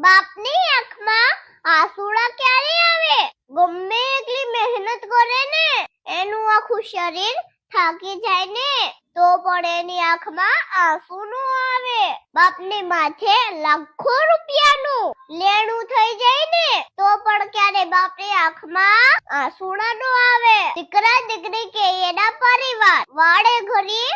બાપની આંખમાં આંસુડા ક્યારે આવે? ગમે એટલી મહેનત કરે ને એનું આખું શરીર થાકી જાય ને તો પણ એની આંખમાં આંસુ ન આવે. બાપની માથે લાખો રૂપિયાનું લેણું થઈ જાય ને તો પણ ક્યારે બાપની આંખમાં આંસુડા ન આવે. દીકરા દીકરી કે એના પરિવાર વાડે ઘડી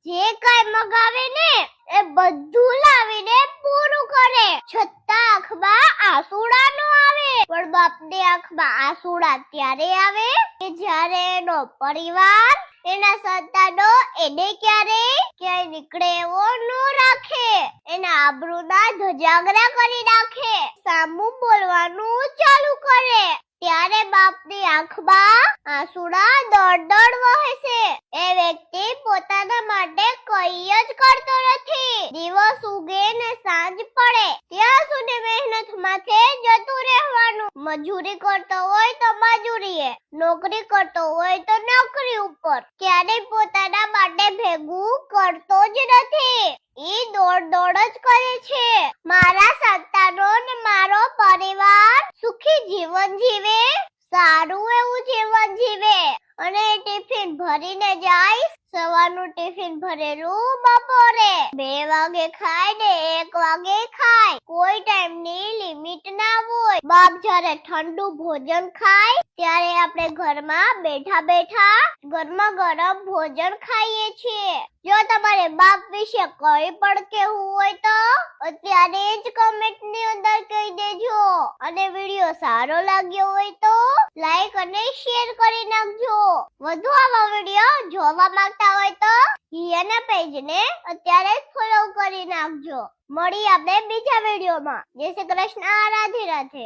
જે કાંઈ મગાવે ને એ બધું લાવીને પૂરું કરે છતાં આંખમાં આંસુડા ન આવે. પણ બાપની આંખમાં આંસુડા ત્યારે આવે કે જ્યારે એનો પરિવાર એના સંતાનો એને ક્યાંય નીકળે એવો ન રાખે, એના આબરૂના ધજાગરા કરી નાખે, સામું બોલવાનું ચાલુ કરે ત્યારે બાપની આંખમાં આંસુડા દળ વહે છે. એ વ્યક્તિ પોતાના માટે કંઈ જ કરતો નથી. દિવસ ઉગે ને સાંજ પડે ત્યાં સુધી મહેનત માથે જતું રહેવાનું. મજૂરી કરતો હોય તો મજૂરીએ, નોકરી કરતો હોય તો નોકરી ઉપર, ક્યારેય પોતાના માટે ભેગું કરતો જ નથી. ઈ દોડ જ કરે છે. મારા સંતાનો ને મારો પરિવાર સુખી જીવન જીવે, સારું એવું જીવન જીવે અને ટિફિન ભરીને જાય. સવારનું ટિફિન ભરેલું બપોરે 2 વાગે ખાય ને 1 વાગે ખાય, કોઈ ટાઈમની લિમિટ ના હોય. બાપ જ્યારે ઠંડુ ભોજન ખાય ત્યારે આપણે ઘરમાં બેઠા બેઠા ગરમા ગરમ ભોજન ખાઈએ છીએ. જો તમારે બાપ વિશે કંઈ પણ કહેવું હોય તો અત્યારે જ કમેન્ટની અંદર કહી દેજો. અને વિડિયો સારો લાગ્યો હોય તો લાઈક અને શેર કરી નાખજો. વધુ આવા વિડિયો જોવા માંગતા હોય તો હિયાના પેજને અત્યારે જ ફોલો કરી નાખજો. મળીએ આપણે બીજા વિડિયોમાં. જય શ્રી કૃષ્ણ. રાધે રાધે.